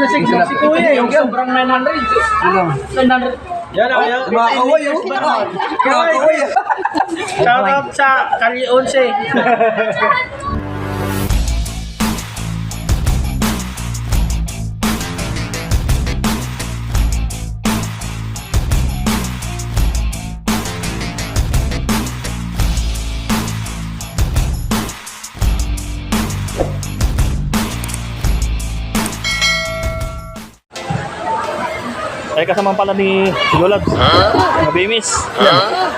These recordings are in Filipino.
na si Kuya, yung sobrang 900. 900. Yan, ayaw. Kumakaway yun. Kumakaway yun. Shout out sa Kali 11. Ay kasama pala ni Yolabs. Mga Bimis. Yan.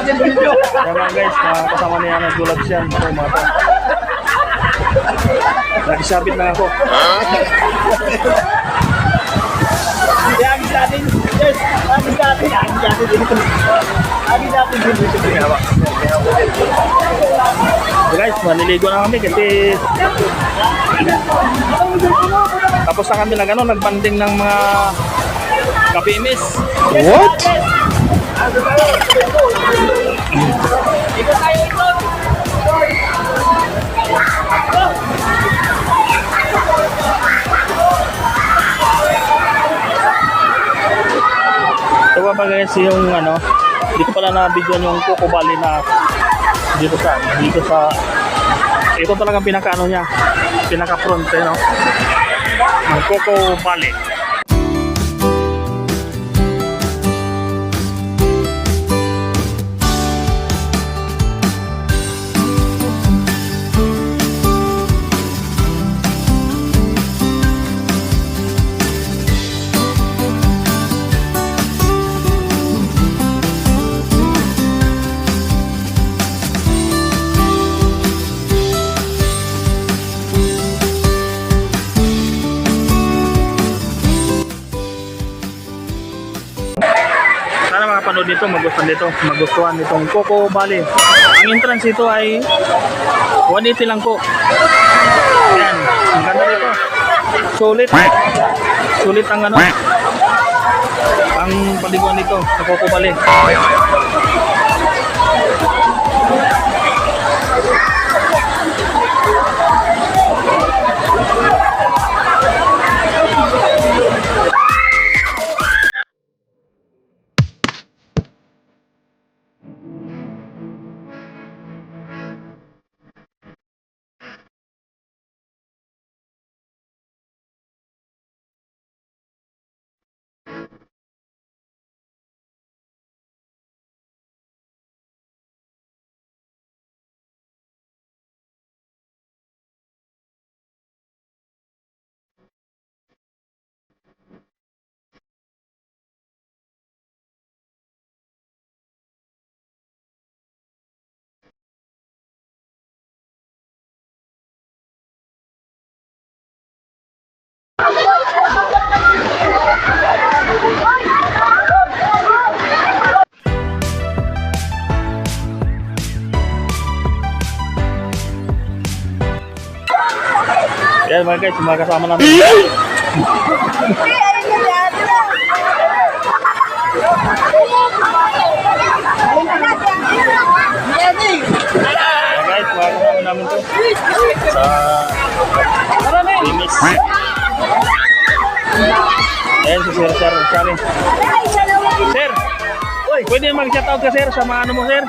Yan mga guys, kasama niya ng Yolabs yan. So, mga nakisabit na ako. Agis natin. Yes, agis natin. Agis natin. So guys, maniligo na kami kasi tapos na kami nagbanding ng mga kabimis. What? Ikaw tayo ito. Ito ba guys yung dito pala na video yung Coco Valley na dito sa ito talagang pinaka niya, pinaka front ng Coco Valley. Sana makapanood dito, magustuhan nitong Coco Valley. Ang entrance dito ay 180 lang po. Yan, ang ganda dito. Sulit ang ang paliguan dito sa Coco Valley. Yan mga guys, mga kasama namin. Guys, mga kasama namin to sa Bimis. Ayan si Sir Charlie. Sir, pwede mag-shoutout ka sir sa mga mo sir?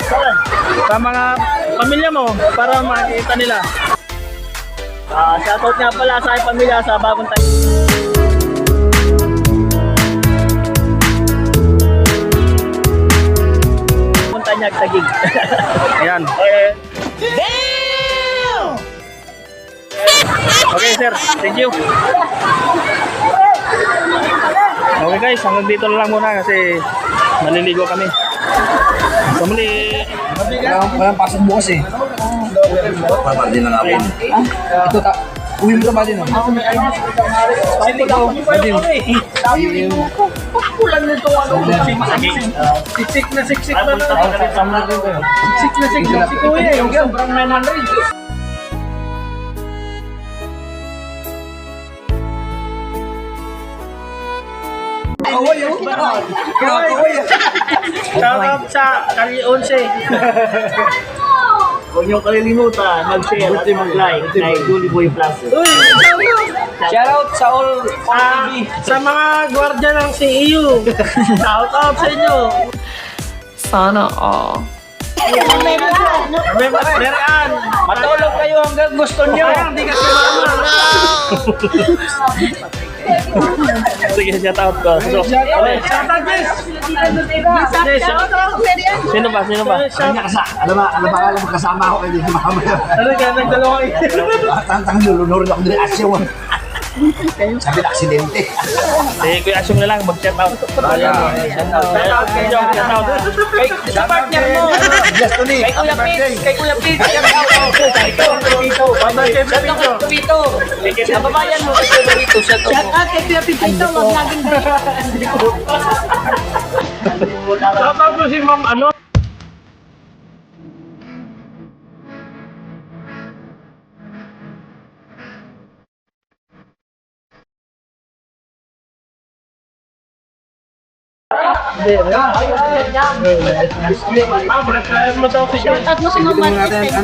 Sa mga pamilya mo para makikita nila. Shoutout nga pala sa aking pamilya sa Bagong Tanyag Tagig. Ayan. Damn! Okay sir, thank you. Okay guys, hanggang dito na lang muna kasi naliligo kami. So muli. Walang pasok bukas eh. Papardin na namin. Ito uwi mo ka ba din? Ako may ayos. Pwede ka. Kulang nito ano. Siksik na siksik na lang. Siksik na siksik si Kuya. Yung sobrang 900. Shoutout sa Kali 11. Huwag niyong kalilimutan, mag-share at mag-like kay Julie Boy Plus. Shoutout sa all TV. Sa mga gwardiya ng CEU. Shoutout sa inyo. Sana all. Meron. Matulog kayo hanggang gusto niyo. Hindi ka sumama. Sige, shoutout ko. So, shoutout guys. Sino ba? Alam ba kasama ako kayo dito mamaya. Ano kaya nagdalawa kayo? Tantang lulunod ako din asyo. Sabi na aksidente. Eh, Kuya Asyong na lang, mag-shoutout. Shoutout kayo. Shoutout. Sa partner mo. Just to me. Kay Kuya Pete. Kay Kuya Pete. Shoutout kay Pito. Sa babayan mo kay Kuya Pito. Shoutout kay Kuya Pito. Wag laging Shoutout ko si Ma'am ano? Shoutout mo si Ma'am Marquez.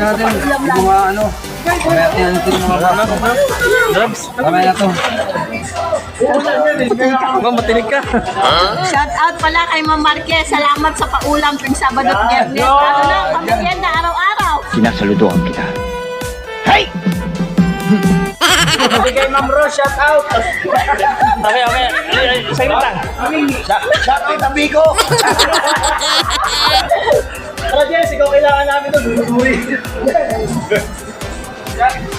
Shoutout pala kay Ma'am Marquez. Salamat sa paulam tuwing Sabado at Biyernes. Lalo na, pamilya araw-araw. Sinasaludoan kita. Hindi kay Ma'am Rose. Shoutout. Okay. Sige lang. Sabi tabi ko. Tara Jess, ikaw kailangan namin ito.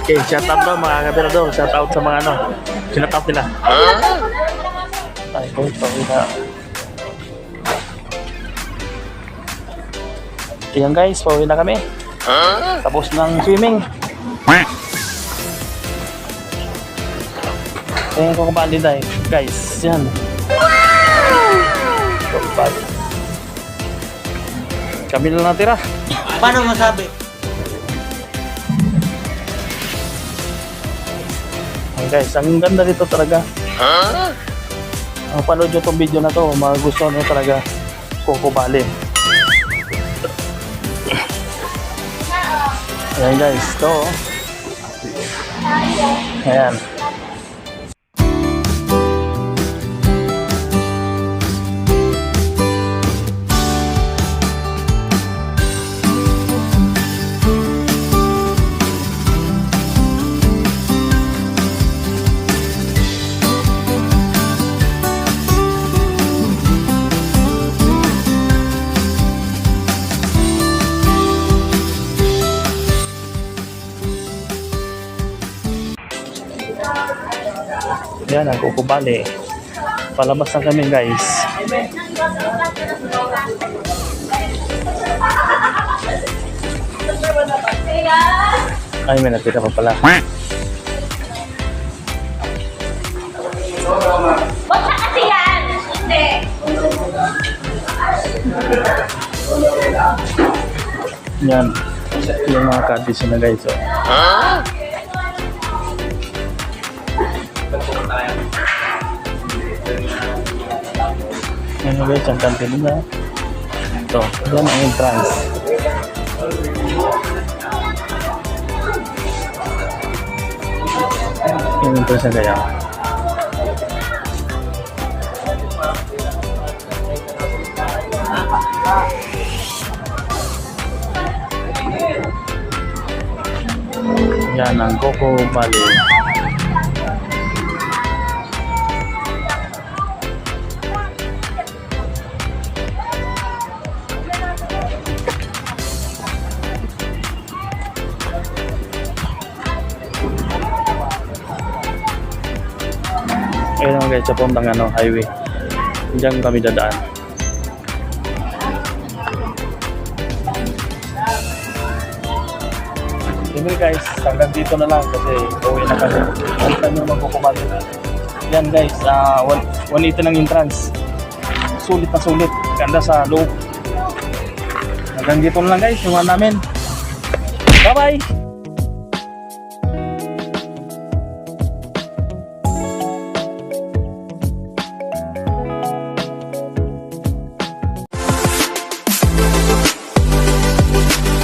Okay, shoutout daw mga kabirador. Shoutout sa mga ano. Shoutout nila. Ay, ito. Ayan guys, pauwi na kami. Tapos ng swimming. Ayan ko kabali dahil. Guys, yan. Kami na natira. Paano masabi? Ayan guys, ang ganda dito talaga. Ang panood nyo itong video na to, magustuhan nyo talaga Coco Valley. Ayan guys, ito. Ayan. Yan ang Coco Valley. Palabas na kami guys. Ay, may natira pa pala. Wag na kasi yan. Hindi. Yan. Yung mga kadis na guys. Oh. Ano guys, ang kantin nila. Ito, yan ang entrance. Yung entrance na kaya. Yan ang Coco Valley. Ayun naman guys, sa puntang highway. Diyan kami dadaan. Anyway guys, hanggang dito na lang kasi uwi na kami. Balikan nyo magkukumali. Yan guys, 180 ng entrance. Sulit na sulit. Ganda sa loob. Hanggang dito na lang guys, yung namin. Bye bye!